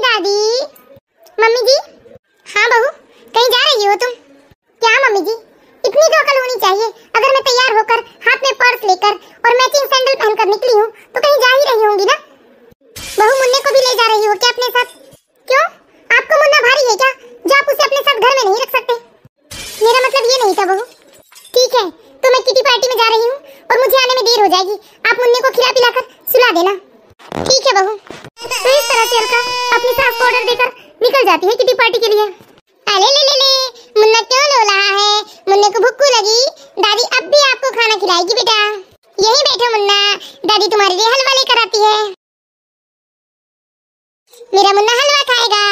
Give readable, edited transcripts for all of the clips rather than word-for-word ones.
दादी। मम्मी जी। हाँ बहू, कहीं जा रही हो तुम? क्या मम्मी जी, इतनी तो अकल होनी चाहिए। अगर मैं तैयार होकर हाथ में पर्स लेकर और मैचिंग सैंडल पहनकर निकली हूँ तो कहीं जा ही रही होंगी ना। बहू, मुन्ने को भी ले जा रही हो क्या अपने साथ? क्यों, आपको मुन्ना भारी है क्या जो आप उसे अपने साथ घर में नहीं रख सकते? मेरा मतलब ये नहीं था बहू। ठीक है, तो मैं किटी पार्टी में जा रही हूँ और मुझे आने में देर हो जाएगी। आप मुन्ने को खिला पिलाकर सुला देना। ठीक है बहू। तो इस तरह से अलका अपनी सास को ऑर्डर देकर निकल जाती है किटी पार्टी के लिए। अरे ले मुन्ना क्यों लो रहा है? मुन्ने को भूख लगी, दादी अब भी आपको खाना खिलाएगी बेटा। यही बैठो मुन्ना, दादी तुम्हारे लिए हलवा लेकर आती है। मेरा मुन्ना हलवा खाएगा।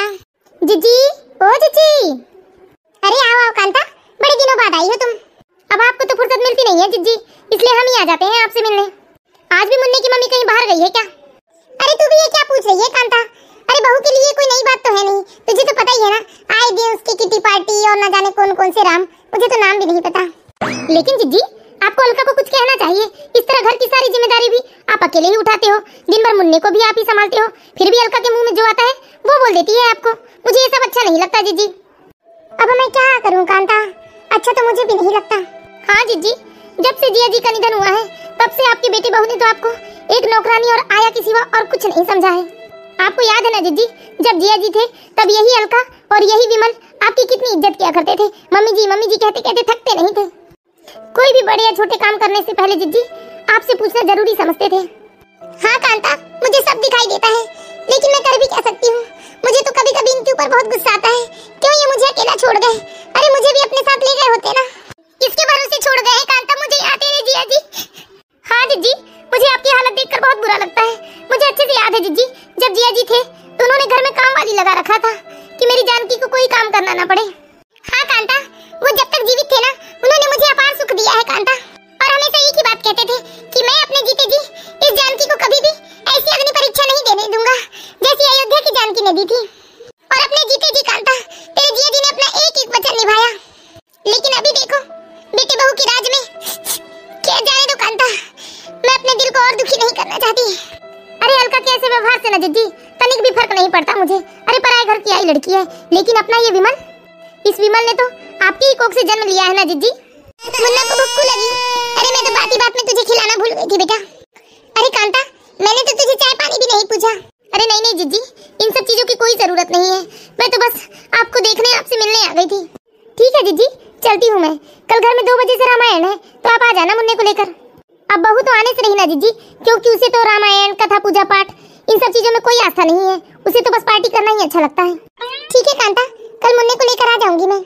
जीजी, ओ जीजी। अरे आओ आओ कांता, बड़े दिनों बाद आई हो तुम। अब आपको तो फुर्सत मिलती नहीं है जीजी, इसलिए हम ही आ जाते हैं आपसे मिलने। आज भी मुन्ने की मम्मी कहीं बाहर गई है क्या? अरे तू भी ये क्या पूछ रही है कांता? अरे बहू के लिए कोई नई बात तो है नहीं, तुझे तो पता ही है ना। आए दिन उसकी किटी पार्टी और न जाने कौन कौन से राम, मुझे तो नाम भी नहीं पता। लेकिन जीजी, आपको अलका को कुछ कहना चाहिए। इस तरह घर की सारी जिम्मेदारी भी आप अकेले ही उठाते हो, दिन भर मुन्ने को भी आप ही संभालते हो, फिर भी अलका के मुंह में जो आता है वो बोल देती है आपको। मुझे ये सब अच्छा नहीं लगता जीजी। अब मैं क्या करूँ कांता, अच्छा तो मुझे भी नहीं लगता। हाँ जीजी, जब से जिया जी का निधन हुआ है तब से आपकी बेटी बहू ने तो आपको एक नौकरानी और आया के सिवा और कुछ नहीं समझा है। आपको याद है ना जीजी, जब जिया जी थे तब यही अलका और यही विमल आपकी कितनी इज्जत किया करते थे। मम्मी जी कहते कहते थकते नहीं थे। कोई भी बड़े या छोटे काम करने से पहले जीजी आपसे पूछना जरूरी समझते थे। हाँ कांता, मुझे सब दिखाई देता है, लेकिन मैं कर भी क्या सकती हूँ। मुझे तो कभी कभी इनके ऊपर बहुत गुस्सा आता है, क्यों ये मुझे अकेला छोड़ गए। अरे मुझे भी अपने साथ ले गए होते ना। इसके भरोसे छोड़ गए कांता मुझे आते रहे जिया जी। हाँ जीजी, मुझे आपकी हालत देखकर बहुत बुरा लगता है। मुझे अच्छे से याद है जीजी, जब जिया जी थे तो उन्होंने घर में काम वाली लगा रखा था कि मेरी जानकी को कोई काम करना ना पड़े। हाँ कांता, वो जब तक जीवित थे ना उन्होंने मुझे अपार सुख दिया है कांता। और हमेशा एक ही बात कहते थे कि मैं अपने जीते जी इस जानकी को कभी भी ऐसी अग्नि परीक्षा नहीं देने दूंगा जैसी अयोध्या की जानकी ने दी थी। और अपने जीते जी कांता, तेरे जिया जी ने अपना एक एक वचन निभाया। लेकिन अभी देखो बेटे बहू की राज में, क्या जाने दो कांता, मैं अपने दिल को और दुखी नहीं करना चाहती। अरे अलका के ऐसे व्यवहार से ना जीजी तनिक भी फर्क नहीं पड़ता मुझे। अरे पराये घर की आई लड़की है, लेकिन अपना ये विमल, इस विमल ने तो आपकी ही कोख से जन्म लिया है ना जीजी। मुन्ना को भूख लगी। अरे मैं तो बात में तुझे खिलाना भूल गई थी बेटा। अरे कांता, मैंने तो तुझे चाय पानी भी नहीं पूछा। अरे नहीं जीजी, इन सब चीजों की कोई जरूरत नहीं है। मैं तो बस आपको देखने आपसे मिलने आ गई थी। ठीक है जीजी, चलती हूँ मैं। कल घर में 2 बजे से रामायण है, तो आप आ जाना मुन्ने को लेकर। अब बहू तो आने से रही ना जीजी, क्योंकि उसे तो रामायण, कथा, पूजा पाठ इन सब चीजों में कोई आस्था नहीं है। उसे तो बस पार्टी करना ही अच्छा लगता है। ठीक है कांता, कल मुन्ने को लेकर आ जाऊंगी मैं।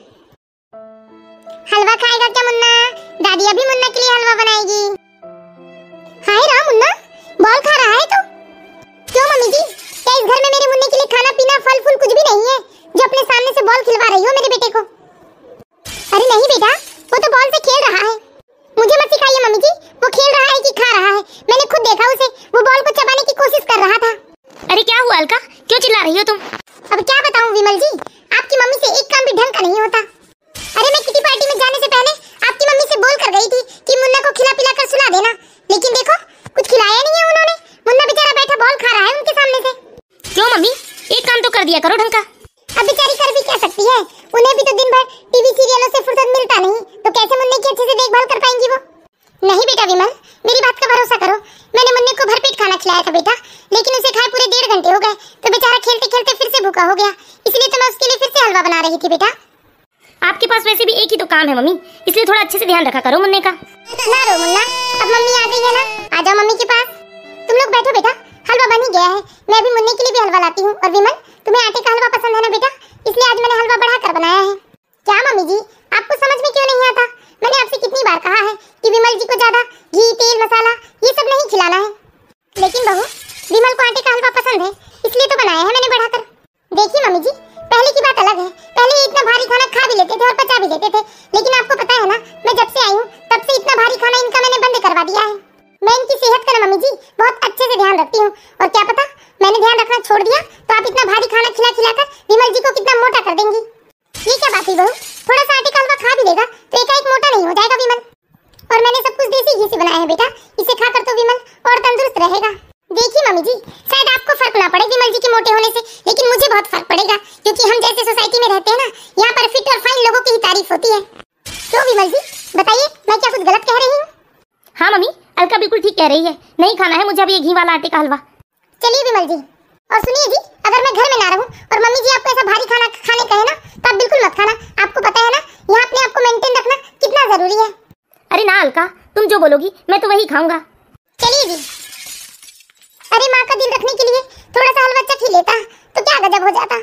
हलवा खाएगा क्या मुन्ना? दादी अभी मुन्ना के लिए हलवा बनाएगी। हाय राम, मुन्ना बॉल खा रहा है तो? क्यों मम्मी जी, क्या इस घर में मेरे मुन्ने के लिए खाना पीना फल फूल कुछ भी नहीं है जो अपने सामने से बॉल खिलवा रही हो मेरे बेटे को? अरे नहीं बेटा, वो तो बॉल से खेल रहा है। मुझे मत सिखाइए मम्मी जी, वो खेल रहा है कि खा रहा है। मैंने खुद देखा उसे, वो बॉल को चबाने की कोशिश कर रहा था। अरे क्या हुआ अलका, क्यों चिल्ला रही हो तुम? अब क्या बताऊं विमल जी, आपकी मम्मी से एक काम भी ढंग का नहीं होता। अरे मैं किटी पार्टी में जाने से पहले आपकी मम्मी से बोल कर गई थी कि मुन्ना को खिला पिला कर सुला देना, लेकिन देखो कुछ खिलाया नहीं है उन्होंने। मुन्ना बेचारा बैठा बॉल खा रहा है उनके सामने से। क्यों मम्मी, एक काम तो कर दिया करो ढंग का। अब बेचारी कर भी क्या सकती है, उन्हें भी तो दिन भर टीवी सीरियलों से फुर्सत मिलता नहीं, तो कैसे मुन्ने की अच्छे से देखभाल कर पाएंगी वो? नहीं बेटा विमल, मेरी बात का भरोसा करो। मैंने मुन्ने को भरपेट खाना खिलाया था बेटा, लेकिन उसे खाए पूरे 1.5 घंटे हो गए, तो बेचारा खेलते खेलते फिर से भूखा हो गया। इसलिए तो मैं उसके लिए फिर से हलवा बना रही थी बेटा। आपके पास वैसे भी एक ही तो काम है मम्मी, इसलिए थोड़ा अच्छे से ध्यान रखा करो मुन्ने का। ना रो मुन्ना, अब मम्मी आ गई है ना, आ जाओ मम्मी के पास। तुम लोग बैठो बेटा, हलवा बन ही गया है। मैं अभी मुन्ने के लिए भी हलवा लाती हूँ। और विमल, तुम्हें आटे का हलवा पसंद है ना बेटा, इसलिए आज मैंने हलवा बढ़ाकर बनाया है। क्या मम्मी जी, आपको समझ में क्यों नहीं आता? मैंने आपसे कितनी बार कहा है कि विमल जी को ज्यादा घी, तेल, मसाला ये सब नहीं खिलाना है। लेकिन बहू, विमल को आटे का हलवा पसंद है, इसलिए तो बनाया है मैंने बढ़ाकर। देखिए मम्मी जी, पहले की बात अलग है। पहले इतना भारी खाना खा भी लेते थे और पचा भी लेते थे, लेकिन आपको पता है ना, मैं जब से आई हूँ तब से इतना भारी खाना इनका मैंने बंद करवा दिया है। मैं इनकी सेहत का ना मम्मी जी बहुत अच्छे से ध्यान रखती हूँ, और क्या पता मैंने ध्यान रखना छोड़ दिया तो आप इतना भारी खाना खिला खिलाकर विमल जी को कितना मोटा कर देंगी। ये क्या बात हुई बहू, थोड़ा सा आटे का हलवा खा भी लेगा तो एकाएक मोटा नहीं हो जाएगा विमल। और मैंने सब कुछ देसी घी से बनाया है बेटा, इसे खाकर तो विमल और तंदुरुस्त रहेगा। देखिए मम्मी जी, शायद आपको फर्क ना पड़े विमल जी के मोटे होने से, लेकिन मुझे बहुत फर्क पड़ेगा, क्योंकि हम जैसे सोसाइटी में रहते हैं ना, यहाँ पर फिट और फाइन लोगों की ही तारीफ होती है। क्यों विमल जी, बताइए, मैं क्या कुछ गलत कह रही हूँ? हाँ मम्मी, अलका बिल्कुल ठीक कह रही है, नहीं खाना है मुझे अब ये घी वाला आटे का हलवा। चलिए विमल जी, और सुनिए जी, अगर मैं घर में ना रहूं और मम्मी जी आपको ऐसा भारी खाना खाने कहे ना, तो आप बिल्कुल मत खाना। आपको पता है ना, यहाँ अपने आप को मेंटेन रखना कितना जरूरी है। अरे ना अलका, तुम जो बोलोगी मैं तो वही खाऊंगा। चलिए जी। अरे माँ का दिल रखने के लिए थोड़ा सा हलवा चख ही लेता तो क्या गजब हो जाता।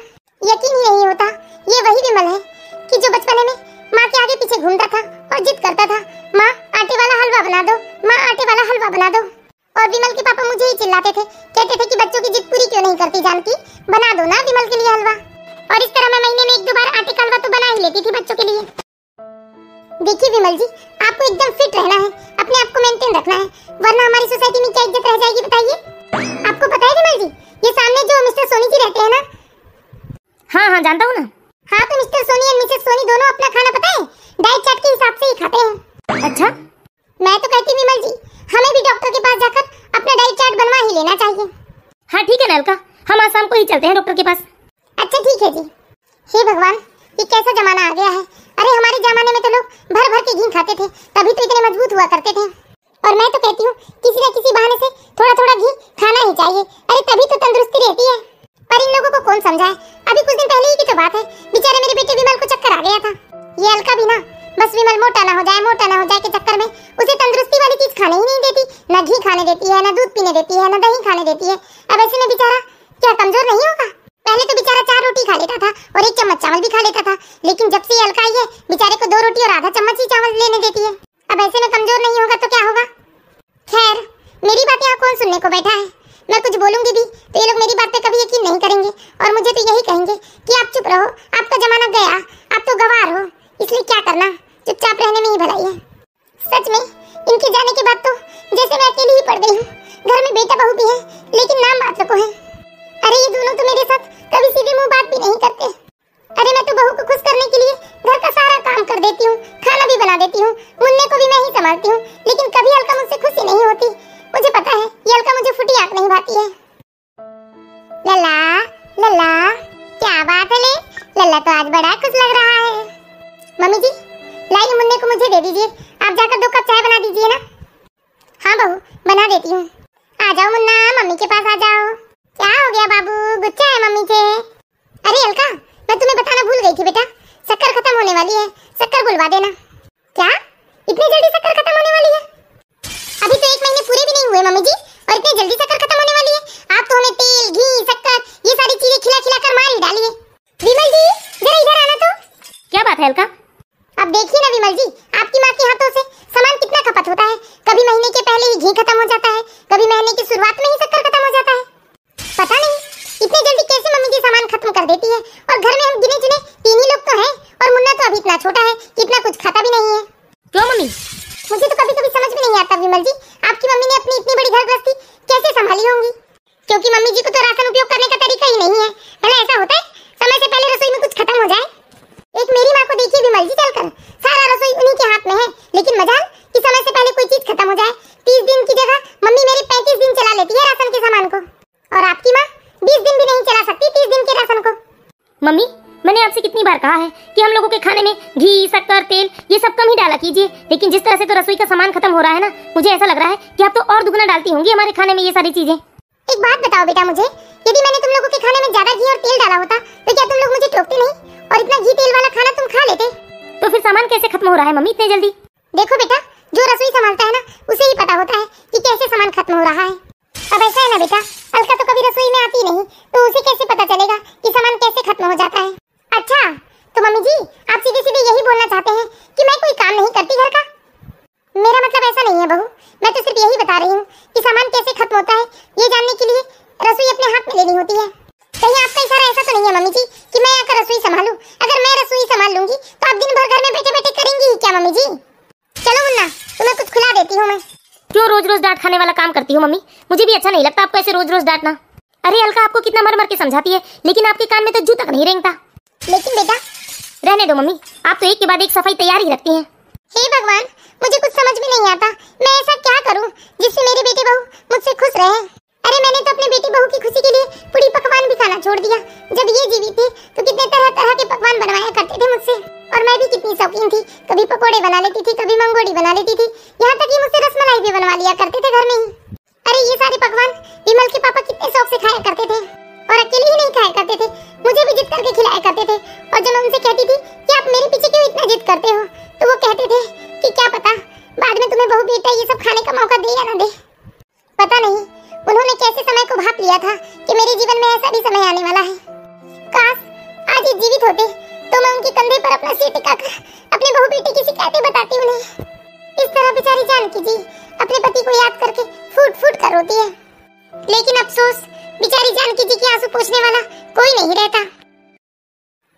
यकीन ही नहीं होता, ये वही विमल है कि जो बचपने में माँ के आगे पीछे घूमता था और जिद करता था, माँ आटे वाला हलवा बना दो, माँ आटे वाला हलवा बना दो। और विमल के पापा मुझे ही चिल्लाते थे, कहते थे कि बच्चों की जिद पूरी क्यों नहीं करती जानकी, बना दो ना विमल के लिए हलवा। और इस तरह मैं महीने में 1-2 बार आटे का हलवा तो बना ही लेती थी बच्चों के लिए। देखिए विमल जी, आपको एकदम फिट रहना है, अपने आप को मेंटेन रखना है, वरना हमारी सोसाइटी में क्या इज्जत रह जाएगी बताइए। आपको पता है विमल जी, ये सामने जो मिस्टर सोनी जी रहते हैं ना। हाँ हाँ जानता हूँ ना। हाँ, तो मिस्टर सोनी और मिसेस सोनी दोनों अपना खाना पता है डाइट चार्ट के हिसाब से ही खाते हैं। अच्छा, मैं तो कहती विमल जी, हमें भी डॉक्टर के पास जाकर अपना डाइट चार्ट बनवा ही लेना चाहिए। हाँ ठीक है ना अलका, हम आज शाम को ही चलते हैं डॉक्टर के पास। अच्छा ठीक है जी। हे भगवान, ये कैसा जमाना आ गया है। अरे हमारे जमाने में तो लोग भर भर के घी खाते थे, तभी तो इतने मजबूत हुआ करते थे। और मैं तो कहती हूँ किसी न किसी बहाने से थोड़ा थोड़ा घी खाना ही चाहिए, अरे तभी तो तंदुरुस्ती रहती है। पर इन लोगों को कौन समझाए। अभी कुछ दिन पहले ही की तो बात है, बेचारे मेरे बेटे विमल को चक्कर आ गया था। ये अलका भी ना, बस विमल मोटा ना हो जाए के चक्कर में उसे तंदुरुस्ती वाली चीज खाने ही नहीं देती, न घी खाने देती है, न दूध पीने देती है, न दही खाने देती है। अब ऐसे में बेचारा क्या कमजोर नहीं होगा? पहले तो बेचारा 4 रोटी खा लेता था और 1 चम्मच चावल भी खा लेता था, लेकिन जब से ये अलका आई है, बेचारे को 2 रोटी और आधा चम्मच ही चावल लेने देती है। अब ऐसे में कमजोर नहीं होगा तो क्या होगा? खैर, मेरी बात यहाँ कौन सुनने को बैठा है। मैं कुछ बोलूंगी भी तो ये लोग मेरी बात पे कभी यकीन नहीं करेंगे और मुझे तो यही कहेंगे कि आप चुप रहो, आपका जमाना गया, आप तो गवार हो, इसलिए क्या करना, चुपचाप रहने में ही भलाई है। सच में इनके जाने के बाद तो जैसे मैं अकेली ही पड़ गई हूँ। घर में बेटा बहू भी है, लेकिन नाम मात्र को है। अरे ये दोनों तो मेरे साथ कभी सीधे मुंह बात भी नहीं करते। अरे मैं तो बहू को खुश करने के लिए घर का सारा काम कर देती हूँ, खाना भी बना देती हूँ, मुन्ने को भी मैं ही संभालती हूँ, लेकिन कभी अलका मुझसे खुश ही नहीं होती। मुझे पता है ये अलका मुझे फुटी आंख नहीं भाती है। लल्ला लल्ला, क्या बात है ले, लल्ला तो आज बड़ा खुश लग रहा है। मम्मी जी लाइए, मुन्ने को मुझे दे दीजिए, आप जाकर 2 कप चाय बना दीजिए ना। हाँ बहू, बना देती हूँ। आ जाओ मुन्ना, मम्मी के पास आ जाओ। क्या हो गया बाबू, गुस्सा है मम्मी से? अरे अलका, मैं तुम्हें बताना भूल गई थी बेटा, शक्कर खत्म होने वाली है, शक्कर बुलवा देना। क्या इतनी जल्दी शक्कर खत्म होने वाली है? अभी तो 1 महीने पूरे भी नहीं हुए मम्मी जी, और इतनी जल्दी शक्कर खत्म होने वाली है? आप तो हमें तेल, घी, शक्कर ये सारी चीजें खिला खिला कर मार ही डाली है। विमल जी जरा इधर आना तो। क्या बात है अलका? अब देखिए ना विमल जी, आपकी माँ के हाथों से सामान कितना खपत होता है। कभी महीने के पहले ही घी खत्म हो जाता है, कभी महीने की शुरुआत में ही शक्कर खत्म हो जाता है। पता नहीं इतनी जल्दी कैसे मम्मी जी सामान खत्म कर देती है। और घर में हम गिने चुने 3 ही लोग तो हैं, और मुन्ना तो अभी इतना छोटा है कि इतना कुछ खाता भी नहीं है। क्यों मम्मी? मुझे तो कभी कभी समझ में नहीं आता विमल जी, आपकी मम्मी ने अपनी इतनी बड़ी घर गृहस्थी कैसे संभाली होंगी। क्योंकि मम्मी जी को तो राशन उपयोग करने का तरीका ही नहीं है। भला ऐसा होता है समय से पहले रसोई में कुछ खत्म हो जाए? एक मेरी माँ को देखिए विमल जी, चलकर सारा रसोई उन्हीं के हाथ में है, लेकिन मजाल कि समय से पहले कोई चीज खत्म हो जाए। 30 दिन की जगह मम्मी मेरे 35 दिन चला लेती है राशन के सामान को, और आपकी माँ 20 दिन भी नहीं चला सकती 30 दिन के राशन को। मम्मी, मैंने आपसे कितनी बार कहा है कि हम लोगों के खाने में घी, शक्कर, तेल ये सब कम ही डाला कीजिए, लेकिन जिस तरह से तो रसोई का सामान खत्म हो रहा है ना, मुझे ऐसा लग रहा है कि आप तो और दुगना डालती होंगी हमारे खाने में ये सारी चीजें। एक बात बताओ बेटा मुझे, यदि मैंने तुम लोगों के खाने में ज्यादा घी और तेल डाला होता तो क्या तुम लोग मुझे टोकते नहीं, और इतना घी तेल वाला खाना तुम खा लेते? तो फिर सामान कैसे खत्म हो रहा है मम्मी इतने जल्दी? देखो बेटा, जो रसोई संभालता है ना, उसे ही पता होता है कि कैसे सामान खत्म हो रहा है। अब ऐसा है ना बेटा, अलका तो कभी रसोई में आती नहीं, तो उसे कैसे पता चलेगा कि सामान कैसे खत्म हो जाता है? अच्छा, तो मम्मी जी आप सीधे सीधे यही बोलना चाहते हैं कि मैं कोई काम नहीं करती घर का? मेरा मतलब ऐसा नहीं है बहू, मैं तो सिर्फ यही बता रही हूँ कि सामान कैसे खत्म होता है ये जानने के लिए रसोई अपने हाथ में लेनी होती है। कहीं आपका इशारा ऐसा तो नहीं है मम्मी जी कि मैं आकर रसोई संभालूं? अगर मैं रसोई संभाल लूंगी तो आप दिन भर घर में बैठे बैठे करेंगी ही क्या मम्मी जी? चलो मुन्ना, तुम्हें कुछ खिला देती हूँ मैं। क्यों रोज रोज डांट खाने वाला काम करती हो मम्मी? मुझे भी अच्छा नहीं लगता आपको ऐसे रोज रोज डांटना। अरे अलका आपको कितना मर मर के समझाती है, लेकिन आपके कान में तो जू तक नहीं रेंगता। लेकिन बेटा रहने दो मम्मी, आप तो एक के बाद एक सफाई तैयार ही रखती हैं। हे भगवान, मुझे कुछ समझ में नहीं आता, मैं ऐसा क्या करूं जिससे मेरे बेटे बहू मुझसे खुश रहे। अरे मैंने तो अपनी बेटी बहू की खुशी के लिए पूरी पकवान भी खाना छोड़ दिया। जब ये जीवित थे तो कितने तरह तरह के पकवान बनवाया करते थे मुझसे, और मैं भी कितनी शौकीन थी। कभी पकोड़े बना लेती थी, कभी मंगोड़ी बना लेती थी, यहाँ तक कि मुझसे रसमलाई भी बनवा लिया करते थे घर में ही। अरे ये सारे पकवान विमल के पापा कितने शौक से खाया करते थे, और अकेले ही नहीं खाया करते थे, मुझे भी जिद करके खिलाया करते थे। और जब मैं उनसे कहती थी कि आप मेरे पीछे क्यों इतना जिद करते हो, तो वो कहते थे कि क्या पता बाद में तुम्हें बहू बेटा ये सब खाने का मौका दे या ना दे। पता नहीं उन्होंने कैसे समय को भाप लिया था कि मेरे जीवन में ऐसा भी समय आने वाला है। काश आज ये जीवित होते तो मैं उनके कंधे पर अपना सिर टिकाकर अपने बहू बेटी की शिकायतें बताती उन्हें। इस तरह बेचारी जानकी जी अपने पति को याद करके फूट फूट कर रोती है, लेकिन अफसोस बेचारी जानकी जी के आंसू पोंछने वाला कोई नहीं रहता।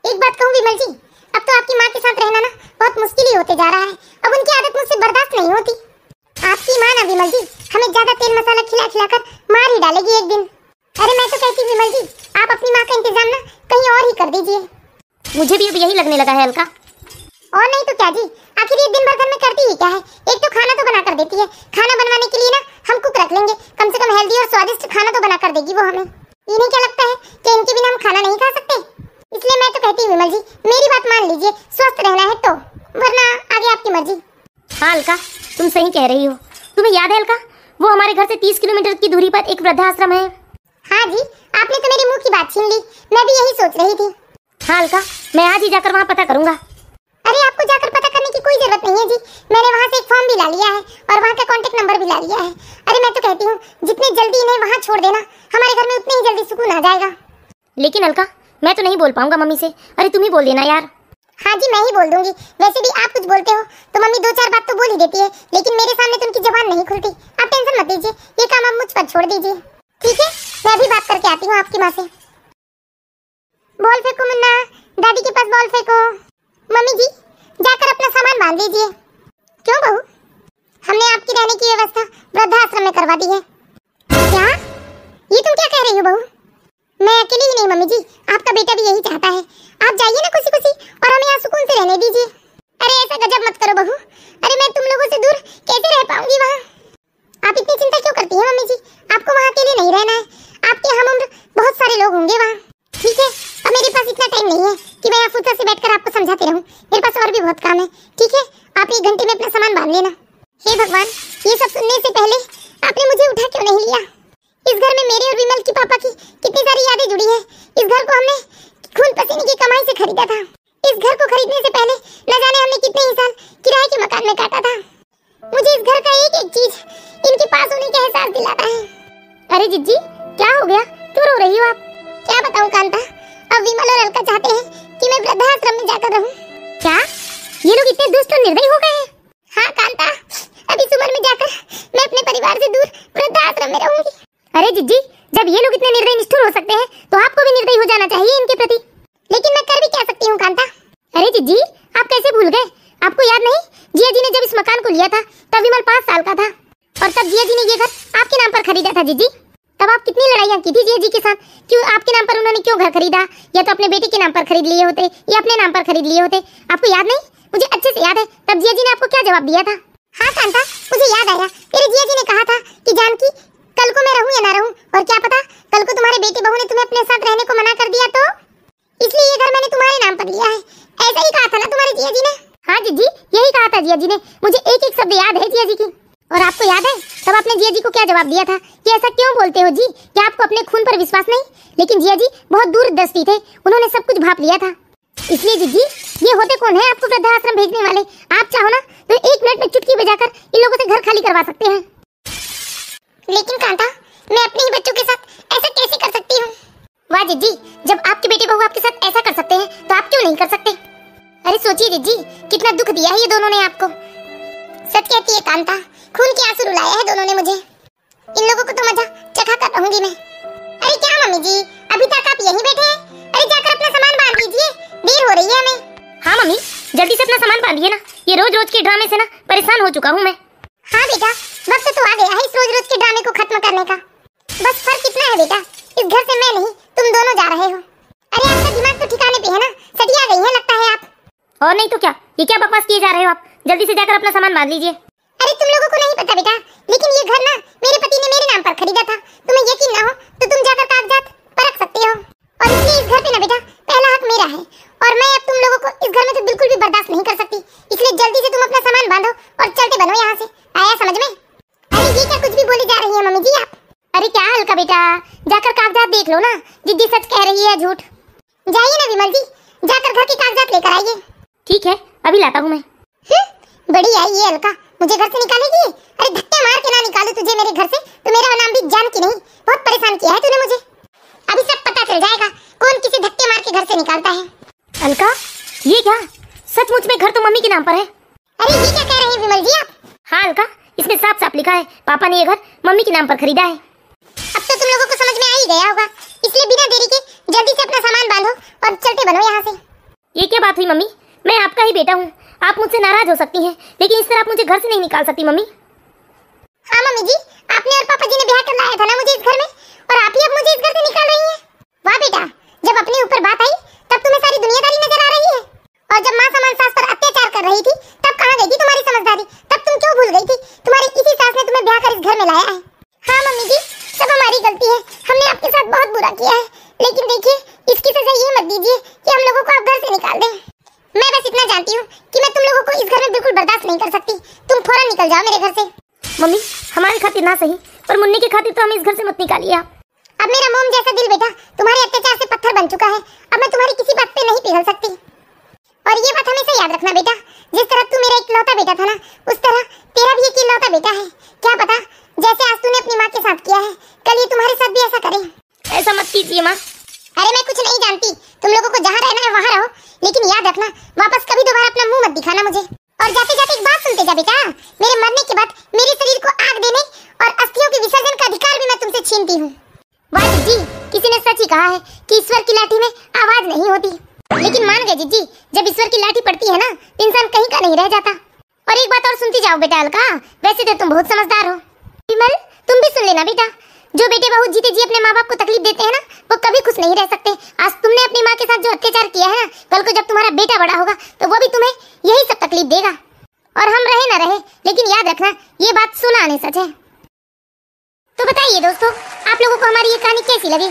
एक बात कहूँ विमल जी, अब तो आपकी माँ के साथ रहना ना बहुत मुश्किल ही होते जा रहा है। अब उनकी आदत मुझसे बर्दाश्त नहीं होती। आपकी माँ ना विमल जी हमें ज्यादा तेल मसाला खिला खिलाकर मार ही डालेगी एक दिन। अरे मैं तो कहती विमल जी आप अपनी माँ का इंतजाम ना कहीं और ही कर दीजिए। मुझे भी अब यही लगने लगा है अलका। और नहीं तो क्या जी, आखिर ये दिन भर घर में करती ही क्या है। एक तो खाना तो बना कर देती है, खाना बनवाने के लिए ना हम कुक रख लेंगे, कम से कम हेल्दी और स्वादिष्ट खाना तो बना कर देगी वो हमें। इन्हें क्या लगता है कि इनके बिना हम खाना नहीं खा सकते? इसलिए मैं तो कहती हूँ विमल जी मेरी बात मान लीजिए, स्वस्थ रहना है तो, वरना आगे आपकी मर्जी। हाँ अलका तुम सही कह रही हो। तुम्हें याद है अलका वो हमारे घर से 30 किलोमीटर की दूरी पर एक वृद्धाश्रम है। हाँ जी आपने तो मेरे मुंह की बात छीन ली, मैं भी यही सोच रही थी। हाँ अलका मैं आज ही जाकर वहाँ पता करूँगा। अरे आपको जाकर पता करने की कोई जरूरत नहीं है जी, मैंने वहाँ से एक फॉर्म भी ला लिया है और वहाँ का कांटेक्ट नंबर भी ला लिया है। अरे मैं तो कहती हूँ जितने जल्दी इन्हें वहाँ छोड़ देना हमारे घर में उतने ही जल्दी सुकून आ जाएगा। लेकिन अलका मैं तो नहीं बोल पाऊंगा मम्मी से। अरे तुम ही बोल देना यार। हाँ जी मैं ही बोल दूंगी। वैसे भी आप कुछ बोलते हो तो मम्मी दो चार बात तो बोल ही देती है, लेकिन मेरे सामने तो उनकी जबान नहीं खुलती। आप टेंशन मत लीजिए, ये काम आप मुझ पर छोड़ दीजिए, ठीक है? मैं अभी बात करके आती हूँ आपकी माँ से। बॉल फेंको मुन्ना, दादी के पास बॉल फेंको। मम्मी जी जाकर अपना सामान बांध लीजिए। क्यों बहू? हमने आपकी रहने की व्यवस्था वृद्धाश्रम में करवा दी है। क्या? ये तुम क्या कह रही हो बहू? मैं अकेली ही नहीं मम्मी जी, आपका बेटा भी यही चाहता है। आप जाइए ना खुशी खुशी और हमें यहाँ सुकून से रहने दीजिए। अरे ऐसा गजब मत करो बहू, अरे मैं तुम लोगों से दूर कैसे रह पाऊंगी वहाँ? आप इतनी चिंता क्यों करती हैं मम्मी जी? आपको वहाँ अकेले नहीं रहना है, आपके हम उम्र बहुत सारे लोग होंगे वहाँ, ठीक है? अब मेरे पास इतना टाइम नहीं है कि मैं यहाँ फुर्सत से बैठकर आपको समझाते रहूँ। मेरे पास और भी बहुत काम है, ठीक है? आप 1 घंटे में अपना सामान बांध लेना। हे भगवान, ये सब सुनने से पहले आपने मुझे उठा क्यों नहीं लिया? इस घर में मेरे और विमल की पापा की कितनी सारी यादें जुड़ी है। इस घर को हमने खून पसीने की कमाई से खरीदा था। इस घर को खरीदने से पहले न जाने हमने कितने ही साल किराए के मकान में काटा था। मुझे इस घर का एक एक चीज इनके पास होने का एहसास दिलाता है। अरे जिज्जी क्या हो गया, क्यों रो रही हो आप? क्या बताऊं कांता, अब विमल और अलका चाहते हैं कि मैं वृद्धाश्रम में जाकर रहूं। क्या ये लोग इतने दुष्ट और निर्दयी हो गए हैं? हाँ कांता, अब इस उम्र में जाकर मैं अपने परिवार से दूर वृद्धाश्रम में रहूंगी। अरे जिज्जी जब ये लोग इतने निर्दयी निष्ठुर हो सकते हैं तो आपको भी निर्दयी हो जाना चाहिए इनके प्रति। लेकिन मैं कर भी क्या सकती हूँ कांता? अरे जिज्जी आप कैसे भूल गए? आपको याद नहीं जिया जी ने जब इस मकान को लिया था तब विमल 5 साल का था, और तब जिया जी ने ये घर आपके नाम पर खरीदा था। जिज्जी तब आप कितनी लड़ाइयाँ की थी जिया जी के साथ, क्यों आपके नाम पर उन्होंने क्यों घर खरीदा? या तो अपने बेटे के नाम पर खरीद लिए होते या अपने नाम पर खरीद लिए होते। आपको याद नहीं? मुझे अच्छे से याद है तब जिया जी ने आपको क्या जवाब दिया था। हाँ कांता मुझे याद आया, मेरे जिया जी ने कहा था कि जानकी कल को मैं रहूं या ना रहूं, और क्या पता कल को तुम्हारे बेटे बहू ने तुम्हें अपने साथ रहने को मना कर दिया तो, इसलिए ये घर मैंने तुम्हारे नाम पर लिया है। ऐसा ही कहा था ना तुम्हारे जिया जी ने? हाँ जिज्जी यही कहा था जिया जी ने, मुझे एक एक शब्द याद है जिया जी की। और आपको याद है तब आपने जिया जी को क्या जवाब दिया था कि ऐसा क्यों बोलते हो जी, क्या आपको अपने खून पर विश्वास नहीं? लेकिन जिया जी बहुत दूरदर्शी थे, उन्होंने सब कुछ भाप लिया था। इसलिए जिज्जी ये होते कौन है आपको वृद्धाश्रम भेजने वाले? आप चाहो ना तो 1 मिनट में चुटकी बजाकर इन लोगों से घर खाली करवा सकते हैं। लेकिन कांता मैं अपने ही बच्चों के साथ ऐसा कैसे कर सकती हूँ? वाह जिज्जी, जब आपके बेटे बहू आपके साथ ऐसा कर सकते हैं तो आप क्यों नहीं कर सकते? अरे सोचिए जिज्जी कितना दुख दिया है ये दोनों ने आपको। सच कहती है कांता, खून के आंसू रुलाया है दोनों ने मुझे। इन लोगों को तो मजा चखा कर रहूंगी मैं। अरे क्या मम्मी जी अभी तक आप यहीं बैठे हैं? अरे जाकर अपना सामान बांध लीजिए, देर हो रही है हमें। हाँ मम्मी जल्दी से अपना सामान बांधिए ना, ये रोज रोज के ड्रामे से ना परेशान हो चुका हूँ मैं। हाँ बेटा वक्त तो आ गया है इस रोज रोज के ड्रामे को खत्म करने का। बस फर्क इतना है बेटा, इस घर से मैं नहीं तुम दोनों जा रहे हो। अरे आपका दिमाग तो ठिकाने पे है ना, सटिया गई है लगता है आप। और नहीं तो क्या, ये क्या बकवास किए जा रहे हो आप? जल्दी से जाकर अपना सामान बांध लीजिए। अरे तुम लोगों को नहीं पता बेटा, लेकिन ये घर ना मेरे पति ने मेरे नाम पर खरीदा था। तुम्हें यकीन ना हो तो तुम जाकर कागजात परख सकते हो। और इसलिए इस घर पे ना बेटा पहला हक मेरा है, और मैं अब तुम लोगों को इस घर में तो बिल्कुल भी बर्दाश्त नहीं कर सकती। इसलिए जल्दी से तुम अपना सामान बांधो और चलते बनो यहाँ से। आया समझ में? अरे ये क्या कुछ भी बोली जा रही है मम्मी जी आप? अरे क्या हल्का बेटा, जाकर कागजात देख लो ना, जिद्दी सच कह रही है झूठ। जाइए ना विमल जी, जाकर घर के कागजात लेकर आइए। ठीक है, अभी लाता हूँ मैं। बड़ी आई ये अलका, मुझे घर से निकालेगी? अरे धक्के मार के ना निकालू तुझे मेरे घर से तो मेरा नाम भी जानकी नहीं। बहुत परेशान किया है तूने मुझे। अभी सब पता चल जाएगा कौन किसे धक्के मार के घर से निकालता है। अलका, ये क्या? सचमुच में घर तो मम्मी के नाम पर है। अरे ये क्या कह रहे हैं विमल जी आप? हाँ अलका, इसमें साफ साफ लिखा है पापा ने ये घर मम्मी के नाम पर खरीदा है। अब तो तुम लोगों को समझ में आ ही गया होगा, इसलिए बिना देरी के जल्दी से अपना सामान बांधो और चलते बनो यहाँ से। ये क्या बात हुई मम्मी? मैं आपका ही बेटा हूँ, आप मुझसे नाराज हो सकती हैं, लेकिन इस तरह आप मुझे घर से नहीं निकाल सकती मम्मी। हाँ मम्मी जी, आपने और पापा जी ने ब्याह कर लाया था ना मुझे इस घर में, और आप ही अब मुझे इस घर से निकाल रही हैं। वाह बेटा, जब अपने ऊपर बात आई तब तुम्हें सारी दुनियादारी नजर आ रही है, और जब माँ समान सास पर अत्याचार कर रही थी तब कहाँ गई थी तुम्हारी समझदारी? तब तुम क्यों भूल गई थी तुम्हारी इसी सास ने तुम्हें ब्याह कर इस घर में लाया है। हाँ मम्मी जी, सब हमारी गलती है, हमने आपके साथ बहुत बुरा किया है, लेकिन देखिए इसकी सजा ये मत दीजिए कि हम लोगों को आप घर से निकाल दें। मैं बस इतना जानती हूँ कि मैं तुम लोगों को इस घर में बिल्कुल बर्दाश्त नहीं कर सकती। तुम फौरन निकल जाओ मेरे घर से। मम्मी, हमारे खातिर ना सही, पर मुन्ने के खातिर तो हम इस घर से मत निकालिए आप। अब मेरा मोम जैसा दिल बेटा तुम्हारे अत्याचार से पत्थर बन चुका है, अब मैं तुम्हारी किसी बात पे नहीं पिघल सकती। और ये बात हमेशा याद रखना बेटा, जिस तरह तू मेरा इकलौता बेटा था ना, उस तरह तेरा भी एक इकलौता बेटा है। क्या पता जैसे आज तूने अपनी माँ के साथ किया है, कल ये तुम्हारे साथ भी ऐसा करे। ऐसा मत कीजिए माँ। अरे मैं कुछ नहीं जानती, तुम लोगों को जहाँ रहना है वहाँ रहो, लेकिन याद रखना वापस कभी दोबारा अपना मुंह मत दिखाना मुझे। और जाते जाते एक बात सुनते जा बेटा, मेरे मरने के बाद मेरे शरीर को आग देने और अस्थियों के विसर्जन का अधिकार भी मैं तुमसे छीनती हूँ। वाह जी, किसी ने सच ही कहा है कि ईश्वर की लाठी में आवाज नहीं होती, लेकिन मान गए जी, जब ईश्वर की लाठी पड़ती है ना, इंसान कहीं का नहीं रह जाता। और एक बात और सुनती जाओ बेटा अलका, वैसे तो तुम बहुत समझदार हो। विमल, तुम भी सुन लेना बेटा, जो बेटे बहू जीते जी अपने माँ बाप को तकलीफ देते हैं ना, वो कभी खुश नहीं रह सकते। आज तुमने अपनी माँ के साथ जो अत्याचार किया है ना, कल को जब तुम्हारा बेटा बड़ा होगा तो वो भी तुम्हें यही सब तकलीफ देगा। और हम रहे ना रहे, लेकिन याद रखना ये बात सुना नहीं सच है। तो बताइए दोस्तों, आप लोगों को हमारी ये कहानी कैसी लगी?